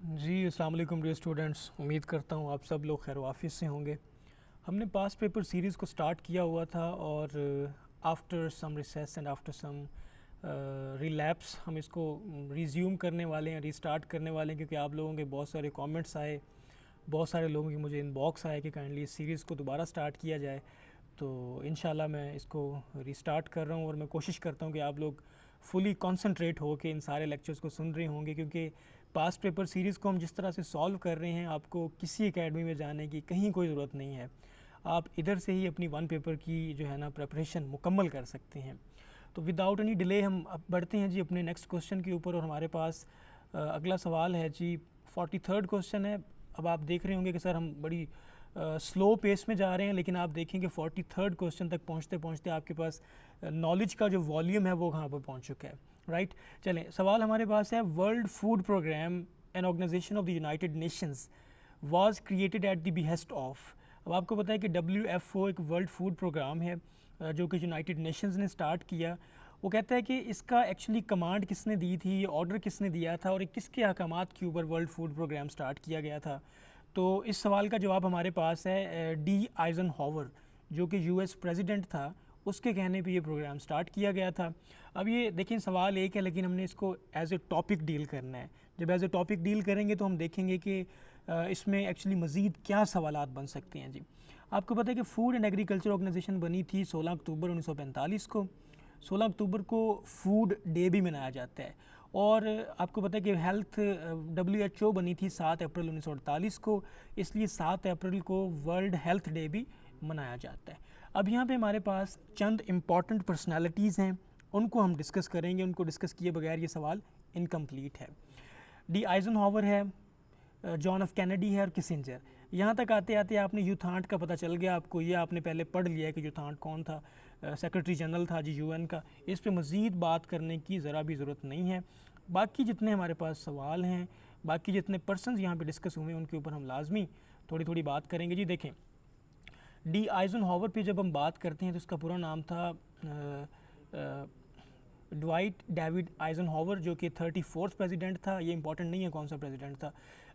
जी, अस्सलाम वालेकुम dear students. उम्मीद करता हूँ आप सब लोग खैर वाफिस से होंगे। हमने पास्ट पेपर सीरीज़ को स्टार्ट किया हुआ था और after some recess and after some relapse हम इसको रिज्यूम करने वाले हैं, रीस्टार्ट करने वाले हैं, क्योंकि आप लोगों के बहुत सारे कमेंट्स आए, बहुत सारे लोगों की मुझे इनबॉक्स आए कि काइंडली इस सीरीज़ को दोबारा स्टार्ट किया जाए। तो इंशाल्लाह मैं इसको रीस्टार्ट कर रहा हूँ और मैं कोशिश करता हूँ कि आप लोग फुली कंसंट्रेट हो के इन सारे लेक्चर्स को सुन रहे होंगे, क्योंकि पास्ट पेपर सीरीज़ को हम जिस तरह से सॉल्व कर रहे हैं, आपको किसी एकेडमी में जाने की कहीं कोई ज़रूरत नहीं है। आप इधर से ही अपनी वन पेपर की जो है ना प्रिपरेशन मुकम्मल कर सकते हैं। तो विदाउट एनी डिले हम अब बढ़ते हैं जी अपने नेक्स्ट क्वेश्चन के ऊपर। और हमारे पास अगला सवाल है जी, 43rd क्वेश्चन है। अब आप देख रहे होंगे कि सर हम बड़ी स्लो पेस में जा रहे हैं, लेकिन आप देखेंगे 43rd क्वेश्चन तक पहुंचते पहुंचते आपके पास नॉलेज का जो वॉल्यूम है वो कहाँ पर पहुंच चुका है। राइट, चलें, सवाल हमारे पास है, world food programme an organisation of the United Nations was created at the behest of. अब आपको पता है कि WFO एक वर्ल्ड फूड प्रोग्राम है जो कि यूनाइटेड नेशंस ने स्टार्ट किया। वो कहता है कि इसका एक्चुअली कमांड किसने दी थी, ऑर्डर किसने दिया था और किसके अहकामात के ऊपर वर्ल्ड फूड प्रोग्राम स्टार्ट किया गया था। तो इस सवाल का जवाब हमारे पास है डी आइजनहावर, जो कि US प्रेसिडेंट था, उसके कहने पे ये प्रोग्राम स्टार्ट किया गया था। अब ये देखें, सवाल एक है, लेकिन हमने इसको एज ए टॉपिक डील करना है। जब एज ए टॉपिक डील करेंगे तो हम देखेंगे कि इसमें एक्चुअली मज़ीद क्या सवालात बन सकते हैं जी। आपको पता है कि फूड एंड एग्रीकल्चर ऑर्गेनाइजेशन बनी थी 16 अक्टूबर 1945 को। 16 अक्टूबर को फूड डे भी मनाया जाता है। और आपको पता है कि हेल्थ WHO बनी थी 7 अप्रैल 1948 को, इसलिए 7 अप्रैल को वर्ल्ड हेल्थ डे भी मनाया जाता है। अब यहाँ पे हमारे पास चंद इम्पॉर्टेंट पर्सनालिटीज़ हैं, उनको हम डिस्कस करेंगे। उनको डिस्कस किए बगैर ये सवाल इनकम्प्लीट है। डी आइजनहावर है, जॉन एफ कैनेडी है और किसिंजर। यहाँ तक आते आते आपने यूथांट का पता चल गया आपको, ये आपने पहले पढ़ लिया कि यूथांट कौन था, सेक्रेटरी जनरल था जी UN का। इस पे मज़ीद बात करने की ज़रा भी ज़रूरत नहीं है। बाकी जितने हमारे पास सवाल हैं, बाकी जितने पर्सनस यहाँ पे डिस्कस हुए हैं, उनके ऊपर हम लाजमी थोड़ी थोड़ी बात करेंगे जी। देखें, डी आइजनहावर पे जब हम बात करते हैं तो इसका पूरा नाम था ड्वाइट डेविड आइजनहावर, जो कि 34th प्रेसिडेंट था। ये इंपॉर्टेंट नहीं है कौन सा प्रेसिडेंट था,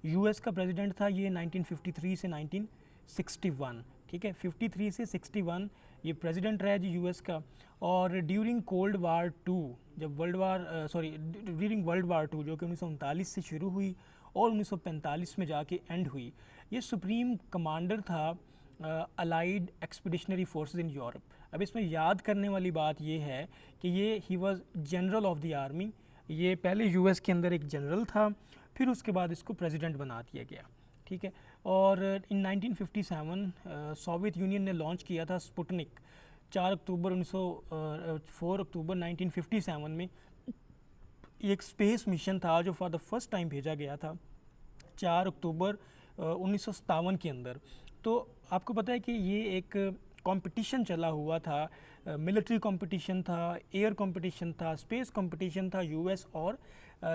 US का प्रेसिडेंट था ये 1953 से 1961। ठीक है, 53 से 61 ये प्रेसिडेंट रहा जी US का। और ड्यूरिंग कोल्ड वार 2, जब ड्यूरिंग वर्ल्ड वार 2 जो कि 1939 से शुरू हुई और 1945 में जाके एंड हुई, ये सुप्रीम कमांडर था allied expeditionary forces in Europe. अब इसमें याद करने वाली बात ये है कि ये he was general of the army. ये पहले US के अंदर एक जनरल था, फिर उसके बाद इसको प्रेसिडेंट बना दिया गया। ठीक है, और इन 1957 सोवियत यूनियन ने लॉन्च किया था स्पुतनिक। 4 अक्टूबर 4 अक्टूबर 1957 में एक स्पेस मिशन था जो फॉर द फर्स्ट टाइम भेजा गया था 4 अक्टूबर 1957 के अंदर। तो आपको पता है कि ये एक कंपटीशन चला हुआ था, मिलिट्री कंपटीशन था, एयर कंपटीशन था, स्पेस कंपटीशन था US और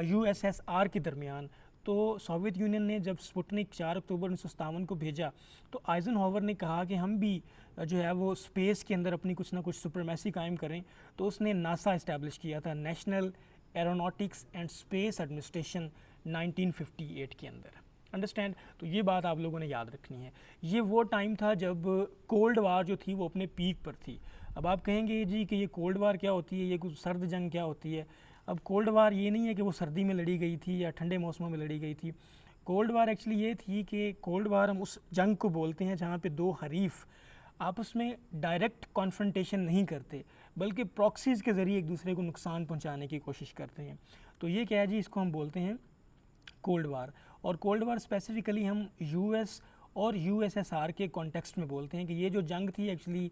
USSR के दरमियान। तो सोवियत यूनियन ने जब स्पुतनिक 4 अक्टूबर 1957 को भेजा, तो आइजनहावर ने कहा कि हम भी जो है वो स्पेस के अंदर अपनी कुछ ना कुछ सुप्रीमेसी कायम करें। तो उसने नासा इस्टेब्लिश किया था, national aeronautics and space administration, 1958 के अंदर। अंडरस्टैंड? तो ये बात आप लोगों ने याद रखनी है। ये वो टाइम था जब कोल्ड वार जो थी वो अपने पीक पर थी। अब आप कहेंगे जी कि ये कोल्ड वार क्या होती है, ये कुछ सर्द जंग क्या होती है। अब कोल्ड वार ये नहीं है कि वो सर्दी में लड़ी गई थी या ठंडे मौसमों में लड़ी गई थी। कोल्ड वार एक्चुअली ये थी कि कोल्ड वार हम उस जंग को बोलते हैं जहाँ पे दो हरीफ आपस में डायरेक्ट कॉन्फ्रंटेशन नहीं करते, बल्कि प्रॉक्सीज़ के ज़रिए एक दूसरे को नुकसान पहुँचाने की कोशिश करते हैं। तो ये क्या है जी, इसको हम बोलते हैं कोल्ड वार। और कोल्ड वार स्पेसिफिकली हम US और USSR के कॉन्टेक्स्ट में बोलते हैं कि ये जो जंग थी एक्चुअली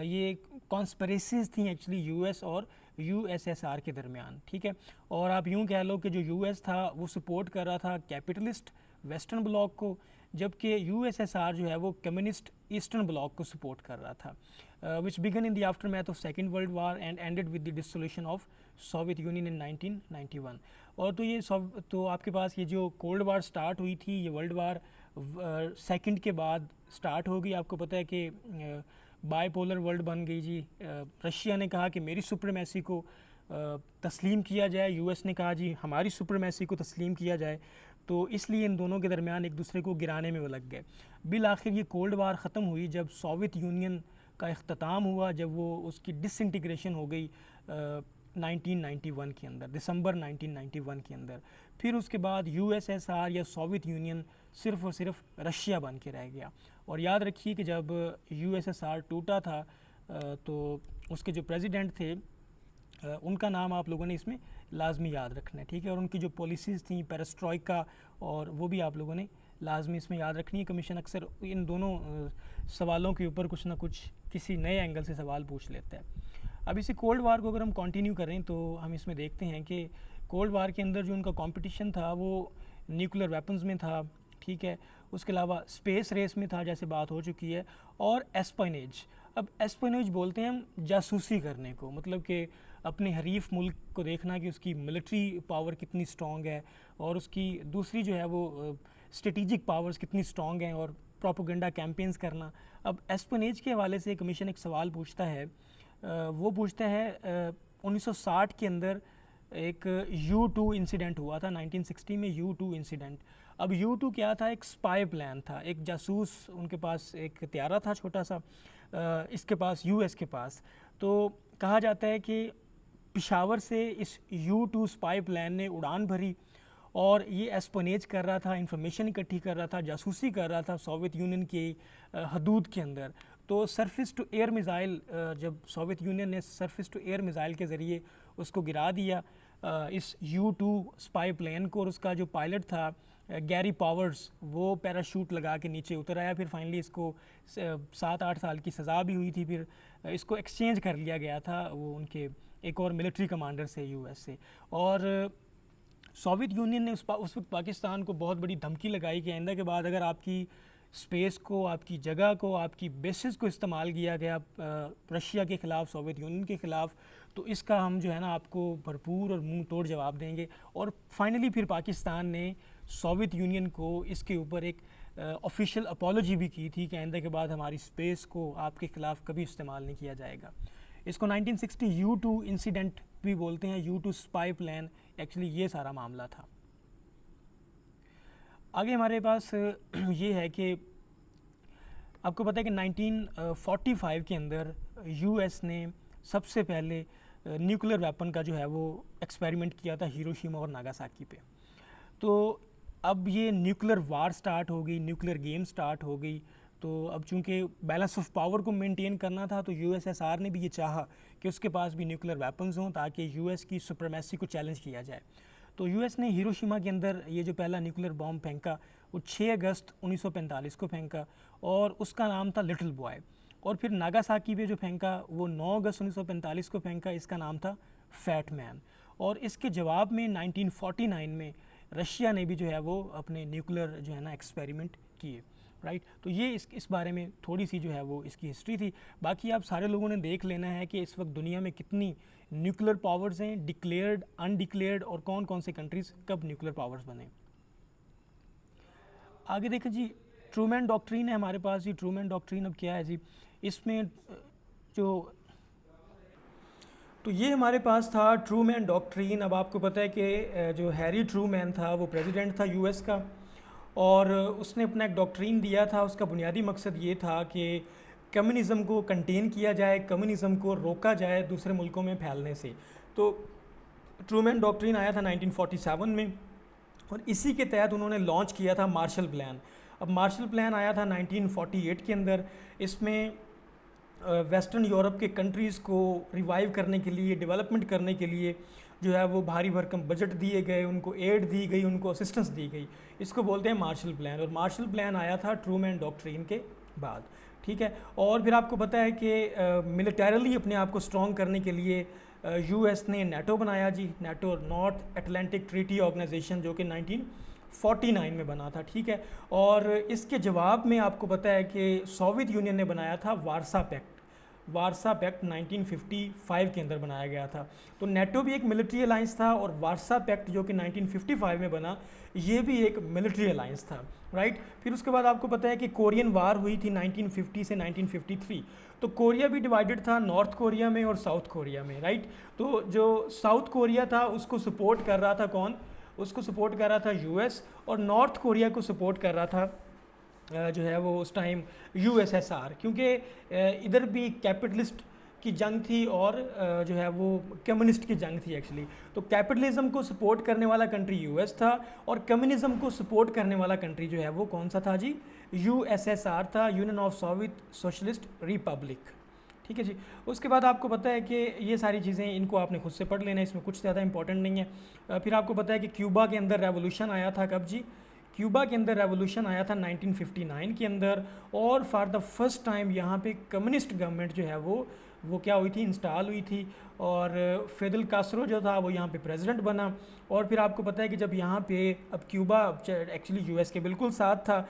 ये कॉन्स्पिरेसीज थी एक्चुअली US और USSR के दरमियान। ठीक है, और आप यूँ कह लो कि जो US था वो सपोर्ट कर रहा था कैपिटलिस्ट वेस्टर्न ब्लॉक को, जबकि USSR जो है वो कम्युनिस्ट ईस्टर्न ब्लॉक को सपोर्ट कर रहा था, which began in the aftermath of Second World War and ended with the dissolution of Soviet Union in 1991। और तो आपके पास ये जो कोल्ड वार स्टार्ट हुई थी, ये वर्ल्ड वार सेकंड के बाद स्टार्ट हो गई। आपको पता है कि बाईपोलर वर्ल्ड बन गई जी। रशिया ने कहा कि मेरी सुप्रीमेसी को तस्लीम किया जाए, US ने कहा जी हमारी सुप्रीमेसी को तस्लीम किया जाए। तो इसलिए इन दोनों के दरमियान एक दूसरे को गिराने में वो लग गए। बिल आखिर ये कोल्ड वार ख़त्म हुई जब सोवियत यूनियन का इख्तिताम हुआ, जब वो उसकी डिसइंटीग्रेशन हो गई 1991 के अंदर, दिसंबर 1991 के अंदर। फिर उसके बाद यूएसएसआर या सोवियत यूनियन सिर्फ़ और सिर्फ रशिया बन के रह गया। और याद रखिए कि जब यूएसएसआर टूटा था तो उसके जो प्रेसिडेंट थे उनका नाम आप लोगों ने इसमें लाजमी याद रखना है, ठीक है। और उनकी जो पॉलिसीज़ थी पेरेस्ट्रोइका, और वो भी आप लोगों ने लाजमी इसमें याद रखनी है। कमीशन अक्सर इन दोनों सवालों के ऊपर कुछ ना कुछ किसी नए एंगल से सवाल पूछ लेता है। अब इसी कोल्ड वार को अगर हम कंटिन्यू करें तो हम इसमें देखते हैं कि कोल्ड वार के अंदर जो उनका कंपटीशन था वो न्यूक्लियर वेपन्स में था, ठीक है। उसके अलावा स्पेस रेस में था, जैसे बात हो चुकी है, और एस्पाइनेज। अब एस्पाइनेज बोलते हैं हम जासूसी करने को, मतलब कि अपने हरीफ मुल्क को देखना कि उसकी मिलिट्री पावर कितनी स्ट्रॉन्ग है और उसकी दूसरी जो है वो स्ट्रेटिजिक पावर्स कितनी स्ट्रॉन्ग हैं, और प्रोपोगंडा कैंपेन्स करना। अब एस्पाइनेज के हवाले से कमीशन एक सवाल पूछता है, वो पूछता है 1960 के अंदर एक U2 इंसिडेंट हुआ था, 1960 में U2 इंसिडेंट। अब U2 क्या था? एक स्पाई प्लान था, एक जासूस, उनके पास एक त्यारा था छोटा सा, इसके पास, यूएस के पास। तो कहा जाता है कि पेशावर से इस U2 स्पाई प्लान ने उड़ान भरी और ये एस्पोनेज कर रहा था, इंफॉर्मेशन इकट्ठी कर रहा था, जासूसी कर रहा था सोवियत यूनियन की हदूद के अंदर। तो सरफेस टू एयर मिज़ाइल, जब सोवियत यूनियन ने सरफेस टू एयर मिज़ाइल के ज़रिए उसको गिरा दिया इस U2 स्पाई प्लेन को, और उसका जो पायलट था गैरी पावर्स, वो पैराशूट लगा के नीचे उतर आया। फिर फाइनली इसको 7-8 साल की सज़ा भी हुई थी। फिर इसको एक्सचेंज कर लिया गया था वो उनके एक और मिलिट्री कमांडर से, यूएस से। और सोवियत यूनियन ने उस वक्त पाकिस्तान को बहुत बड़ी धमकी लगाई कि आइंदा के बाद अगर आपकी स्पेस को, आपकी जगह को, आपकी बेसिस को इस्तेमाल किया गया रशिया के ख़िलाफ़, सोवियत यूनियन के ख़िलाफ़, तो इसका हम जो है ना आपको भरपूर और मुंह तोड़ जवाब देंगे। और फाइनली फिर पाकिस्तान ने सोवियत यूनियन को इसके ऊपर एक ऑफिशियल अपॉलॉजी भी की थी कि आइंदा के बाद हमारी स्पेस को आपके ख़िलाफ़ कभी इस्तेमाल नहीं किया जाएगा। इसको 1960 U2 इंसिडेंट भी बोलते हैं, U2 स्पाई प्लान, एक्चुअली ये सारा मामला था। आगे हमारे पास ये है कि आपको पता है कि 1945 के अंदर यूएस ने सबसे पहले न्यूक्लियर वेपन का जो है वो एक्सपेरिमेंट किया था हिरोशिमा और नागासाकी पे। तो अब ये न्यूक्लियर वार स्टार्ट हो गई, न्यूक्लियर गेम स्टार्ट हो गई। तो अब चूंकि बैलेंस ऑफ पावर को मेंटेन करना था तो यूएसएसआर ने भी ये चाहा कि उसके पास भी न्यूक्लियर वेपन्स हों ताकि यूएस की सुप्रीमेसी को चैलेंज किया जाए। तो यूएस ने हिरोशिमा के अंदर ये जो पहला न्यूक्लियर बॉम्ब फेंका वो 6 अगस्त 1945 को फेंका, और उसका नाम था लिटिल बॉय। और फिर नागासाकी पे जो फेंका वो 9 अगस्त 1945 को फेंका, इसका नाम था फैट मैन। और इसके जवाब में 1949 में रशिया ने भी जो है वो अपने न्यूक्लियर जो है ना एक्सपेरिमेंट किए, राइट। तो ये इस बारे में थोड़ी सी जो है वो इसकी हिस्ट्री थी। बाकी आप सारे लोगों ने देख लेना है कि इस वक्त दुनिया में कितनी न्यूक्लियर पावर्स हैं, डिक्लेयर्ड, अनडिक्लेयर्ड, और कौन कौन से कंट्रीज़ कब न्यूक्लियर पावर्स बने। आगे देखें जी, ट्रूमैन डॉक्ट्रिन है हमारे पास। जी ट्रूमैन डॉक्ट्रिन अब क्या है जी, इसमें जो तो ये हमारे पास था ट्रूमैन डॉक्ट्रिन। अब आपको पता है कि जो हैरी ट्रूमैन था वो प्रेसिडेंट था यूएस का, और उसने अपना एक डॉक्ट्रिन दिया था। उसका बुनियादी मकसद ये था कि कम्युनिज़म को कंटेन किया जाए, कम्युनिज़म को रोका जाए दूसरे मुल्कों में फैलने से। तो ट्रूमैन डॉक्ट्रिन आया था 1947 में, और इसी के तहत उन्होंने लॉन्च किया था मार्शल प्लान। अब मार्शल प्लान आया था 1948 के अंदर। इसमें वेस्टर्न यूरोप के कंट्रीज़ को रिवाइव करने के लिए, डेवलपमेंट करने के लिए जो है वो भारी भरकम बजट दिए गए, उनको एड दी गई, उनको असिस्टेंस दी गई। इसको बोलते हैं मार्शल प्लान। और मार्शल प्लान आया था ट्रूमैन डॉक्ट्रिन के बाद, ठीक है। और फिर आपको पता है कि मिलिटरली अपने आप को स्ट्रॉन्ग करने के लिए यूएस ने नाटो बनाया जी, NATO, North Atlantic Treaty Organization, जो कि 1949 में बना था, ठीक है। और इसके जवाब में आपको पता है कि सोवियत यूनियन ने बनाया था वारसा पैक्ट। वारसा पैक्ट 1955 के अंदर बनाया गया था। तो नेटो भी एक मिलिट्री अलाइंस था, और वारसा पैक्ट जो कि 1955 में बना, ये भी एक मिलिट्री अलाइंस था, राइट। फिर उसके बाद आपको पता है कि कोरियन वार हुई थी 1950 से 1953। तो कोरिया भी डिवाइडेड था नॉर्थ कोरिया में और साउथ कोरिया में, राइट। तो जो साउथ कोरिया था उसको सपोर्ट कर रहा था कौन? उसको सपोर्ट कर रहा था यूएस, और नॉर्थ कोरिया को सपोर्ट कर रहा था जो है वो उस टाइम यूएसएसआर, क्योंकि इधर भी कैपिटलिस्ट की जंग थी और जो है वो कम्युनिस्ट की जंग थी एक्चुअली। तो कैपिटलिज्म को सपोर्ट करने वाला कंट्री यूएस था, और कम्युनिज्म को सपोर्ट करने वाला कंट्री जो है वो कौन सा था जी, यूएसएसआर था, union of Soviet socialist Republic. ठीक है जी। उसके बाद आपको पता है कि ये सारी चीज़ें इनको आपने खुद से पढ़ लेना है, इसमें कुछ ज़्यादा इंपॉर्टेंट नहीं है। फिर आपको पता है कि क्यूबा के अंदर रेवोल्यूशन आया था, कब जी, क्यूबा के अंदर रेवोल्यूशन आया था 1959 के अंदर, और फॉर द फर्स्ट टाइम यहाँ पे कम्युनिस्ट गवर्नमेंट जो है वो क्या हुई थी, इंस्टॉल हुई थी, और फिदेल कास्ट्रो जो था वो यहाँ पे प्रेसिडेंट बना। और फिर आपको पता है कि जब यहाँ पे अब क्यूबा एक्चुअली यूएस के बिल्कुल साथ था,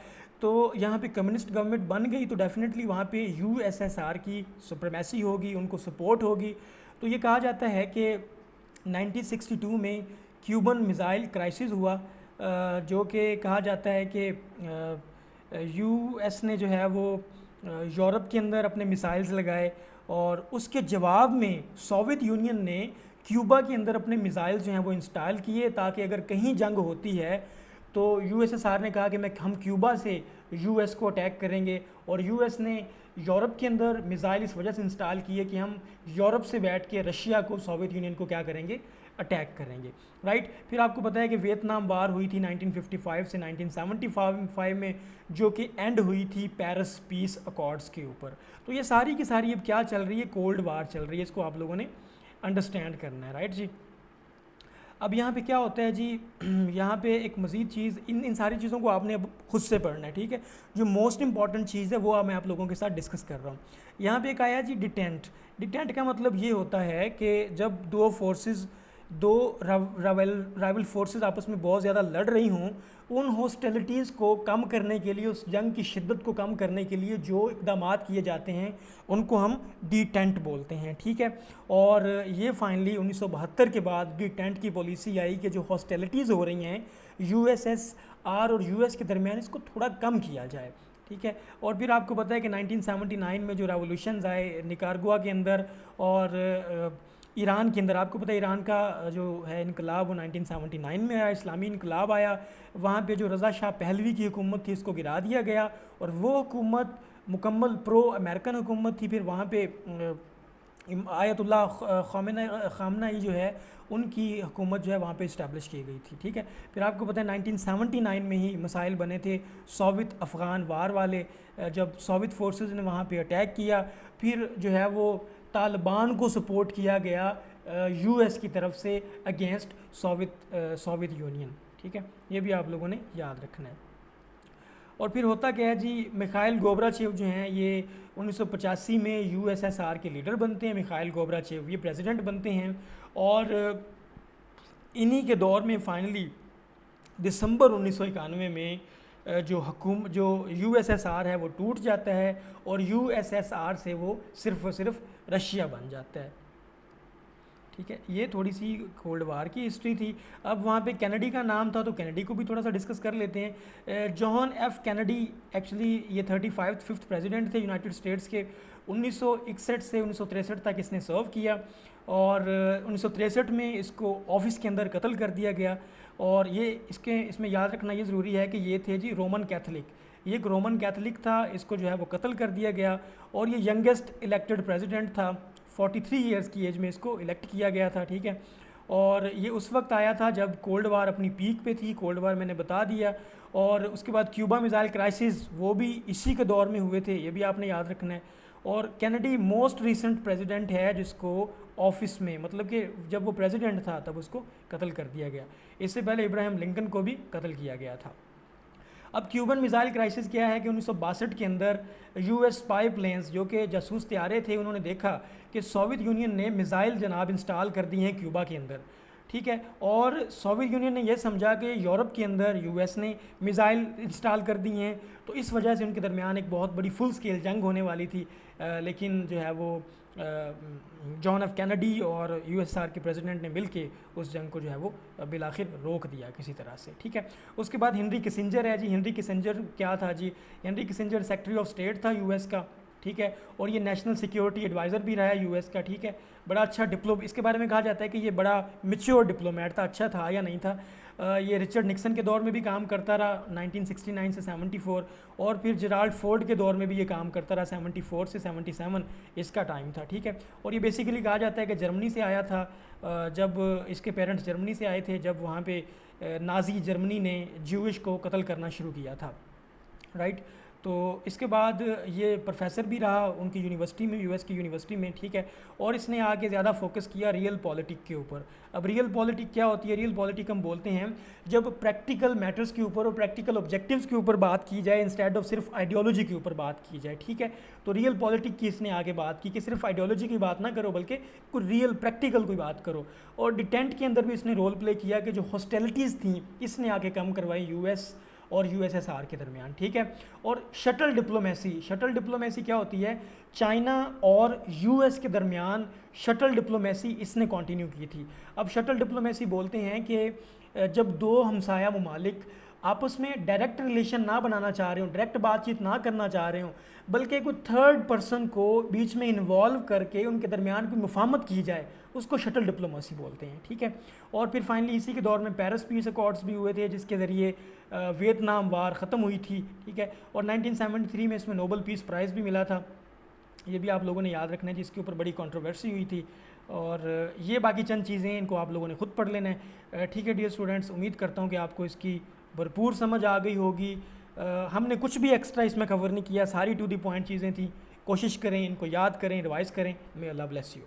तो यहाँ पे कम्युनिस्ट गवर्नमेंट बन गई, तो डेफिनेटली वहाँ पे यूएसएसआर की सुप्रीमेसी होगी, उनको सपोर्ट होगी। तो ये कहा जाता है कि 1962 में क्यूबन मिसाइल क्राइसिस हुआ, जो कि कहा जाता है कि यूएस ने जो है वो यूरोप के अंदर अपने मिसाइल्स लगाए, और उसके जवाब में सोवियत यूनियन ने क्यूबा के अंदर अपने मिसाइल्स जो हैं वो इंस्टॉल किए, ताकि अगर कहीं जंग होती है तो यूएसएसआर ने कहा कि हम क्यूबा से यूएस को अटैक करेंगे, और यूएस ने यूरोप के अंदर मिसाइल इस वजह से इंस्टॉल किए कि हम यूरोप से बैठ के रशिया को, सोवियत यूनियन को क्या करेंगे, अटैक करेंगे, राइट। फिर आपको पता है कि वियतनाम वार हुई थी 1955 से 1975 में, जो कि एंड हुई थी पेरिस पीस अकॉर्ड्स के ऊपर। तो ये सारी की सारी अब क्या चल रही है, कोल्ड वार चल रही है, इसको आप लोगों ने अंडरस्टैंड करना है, राइट जी। अब यहाँ पे क्या होता है जी, यहाँ पे एक मज़ीद चीज़, इन सारी चीज़ों को आपने अब खुद से पढ़ना है, ठीक है। जो मोस्ट इंपॉर्टेंट चीज़ है वो मैं आप लोगों के साथ डिस्कस कर रहा हूँ। यहाँ पे एक आया जी डिटेंट। डिटेंट का मतलब ये होता है कि जब दो राइवल फोर्सेस आपस में बहुत ज़्यादा लड़ रही हों, उन हॉस्टिलिटीज़ को कम करने के लिए, उस जंग की शिद्दत को कम करने के लिए जो इक़दाम किए जाते हैं उनको हम डिटेंट बोलते हैं, ठीक है। और ये फाइनली 1972 के बाद डिटेंट की पॉलिसी आई कि जो हॉस्टिलिटीज़ हो रही हैं यूएसएसआर और यूएस के दरमियान, इसको थोड़ा कम किया जाए, ठीक है। और फिर आपको पता है कि 1979 में जो रेवोल्यूशंस आए निकारागुआ के अंदर और ईरान के अंदर, आपको पता है ईरान का जो है इनकलाब वो 1979 में आया, इस्लामी इनकलाब आया। वहाँ पे जो रज़ा शाह पहलवी की हुकूमत थी उसको गिरा दिया गया, और वो हुकूमत मुकम्मल प्रो अमेरिकन हुकूमत थी। फिर वहाँ पे आयतुल्लाह ख़ामनेई जो है उनकी हुकूमत जो है वहाँ पे इस्टेब्लिश की गई थी, ठीक है। फिर आपको पता है 1979 में ही मसाइल बने थे सोवियत अफ़गान वार वाले, जब सोवियत फोर्सेस ने वहाँ पे अटैक किया, फिर जो है वो तालिबान को सपोर्ट किया गया यूएस की तरफ से अगेंस्ट सोवियत यूनियन, ठीक है। ये भी आप लोगों ने याद रखना है। और फिर होता क्या है जी, मिखाइल गोर्बाचेव जो हैं ये 1985 में यूएसएसआर के लीडर बनते हैं। मिखाइल गोर्बाचेव ये प्रेसिडेंट बनते हैं, और इन्हीं के दौर में फाइनली दिसंबर 1991 में जो यूएसएसआर है वो टूट जाता है, और यूएसएसआर से वो सिर्फ और सिर्फ रशिया बन जाता है, ठीक है। ये थोड़ी सी कोल्ड वार की हिस्ट्री थी। अब वहाँ पे कैनेडी का नाम था, तो कैनेडी को भी थोड़ा सा डिस्कस कर लेते हैं। जॉन एफ कैनेडी एक्चुअली ये 35th प्रेसिडेंट थे यूनाइटेड स्टेट्स के। 1961 से 1963 तक इसने सर्व किया, और 1963 में इसको ऑफिस के अंदर कत्ल कर दिया गया। और ये इसमें याद रखना ये ज़रूरी है कि ये थे जी रोमन कैथलिक, ये एक रोमन कैथलिक था, इसको जो है वो कत्ल कर दिया गया। और ये यंगेस्ट इलेक्टेड प्रेसिडेंट था, 43 ईयर्स की एज में इसको इलेक्ट किया गया था, ठीक है। और ये उस वक्त आया था जब कोल्ड वार अपनी पीक पे थी, कोल्ड वार मैंने बता दिया। और उसके बाद क्यूबा मिसाइल क्राइसिस वो भी इसी के दौर में हुए थे, ये भी आपने याद रखना है। और कैनेडी मोस्ट रिसेंट प्रेसिडेंट है जिसको ऑफिस में, मतलब कि जब वो प्रेसिडेंट था तब उसको कत्ल कर दिया गया। इससे पहले इब्राहिम लिंकन को भी कत्ल किया गया था। अब क्यूबन मिसाइल क्राइसिस क्या है कि 1962 के अंदर यूएस स्पाई प्लेन्स जो कि जासूस तैयारे थे, उन्होंने देखा कि सोवियत यूनियन ने मिसाइल जनाब इंस्टॉल कर दी हैं क्यूबा के अंदर, ठीक है। और सोवियत यूनियन ने यह समझा कि यूरोप के अंदर यूएस ने मिसाइल इंस्टॉल कर दी हैं, तो इस वजह से उनके दरमियान एक बहुत बड़ी फुल स्केल जंग होने वाली थी। लेकिन जो है वो जॉन एफ कैनेडी और यूएसआर के प्रेसिडेंट ने मिलके उस जंग को जो है वो बिलाखिर रोक दिया किसी तरह से, ठीक है। उसके बाद हेनरी किसिंजर है जी। हेनरी किसिंजर क्या था जी? Henry Kissinger secretary of state था यूएस का, ठीक है। और ये नेशनल सिक्योरिटी एडवाइज़र भी रहा है यूएस का, ठीक है। बड़ा अच्छा इसके बारे में कहा जाता है कि ये बड़ा मैच्योर डिप्लोमेट था। अच्छा था या नहीं था? ये रिचर्ड निक्सन के दौर में भी काम करता रहा 1969 से 74, और फिर जेराल्ड फोर्ड के दौर में भी ये काम करता रहा 74 से 77 इसका टाइम था, ठीक है। और ये बेसिकली कहा जाता है कि जर्मनी से आया था, जब इसके पेरेंट्स जर्मनी से आए थे, जब वहाँ पे नाजी जर्मनी ने ज्यूइश को कत्ल करना शुरू किया था, राइट। तो इसके बाद ये प्रोफेसर भी रहा उनकी यूनिवर्सिटी में, यूएस की यूनिवर्सिटी में, ठीक है। और इसने आगे ज़्यादा फोकस किया रियल पॉलिटिक के ऊपर। अब रियल पॉलिटिक क्या होती है? रियल पॉलिटिक हम बोलते हैं जब प्रैक्टिकल मैटर्स के ऊपर और प्रैक्टिकल ऑब्जेक्टिव्स के ऊपर बात की जाए इंस्टेड ऑफ सिर्फ आइडियोलॉजी के ऊपर बात की जाए, ठीक है। तो रियल पॉलिटिक की इसने आगे बात की कि सिर्फ आइडियोलॉजी की बात ना करो बल्कि कोई रियल प्रैक्टिकल कोई बात करो। और डिटेंट के अंदर भी इसने रोल प्ले किया कि जो हॉस्टिलिटीज़ थी इसने आगे कम करवाई यूएस और यूएसएसआर के दरमियान, ठीक है। और शटल डिप्लोमेसी क्या होती है? चाइना और यूएस के दरमियान शटल डिप्लोमेसी इसने कंटिन्यू की थी। अब शटल डिप्लोमेसी बोलते हैं कि जब दो हमसाया ममालिक आपस में डायरेक्ट रिलेशन ना बनाना चाह रहे हो, डायरेक्ट बातचीत ना करना चाह रहे हो, बल्कि कोई थर्ड पर्सन को बीच में इन्वॉल्व करके उनके दरमियान कोई मुफाहमत की जाए, उसको शटल डिप्लोमेसी बोलते हैं, ठीक है। और फिर फाइनली इसी के दौर में पेरिस पीस अकॉर्ड्स भी हुए थे जिसके ज़रिए वियतनाम वार ख़त्म हुई थी, ठीक है। और 1973 में इसमें नोबल पीस प्राइज़ भी मिला था, ये भी आप लोगों ने याद रखना है, जिसके ऊपर बड़ी कंट्रोवर्सी हुई थी। और ये बाकी चंद चीज़ें इनको आप लोगों ने खुद पढ़ लेना है, ठीक है डियर स्टूडेंट्स। उम्मीद करता हूँ कि आपको इसकी भरपूर समझ आ गई होगी। हमने कुछ भी एक्स्ट्रा इसमें कवर नहीं किया, सारी टू दी पॉइंट चीज़ें थी। कोशिश करें इनको याद करें, रिवाइज़ करें। मे अल्लाह ब्लेस यू।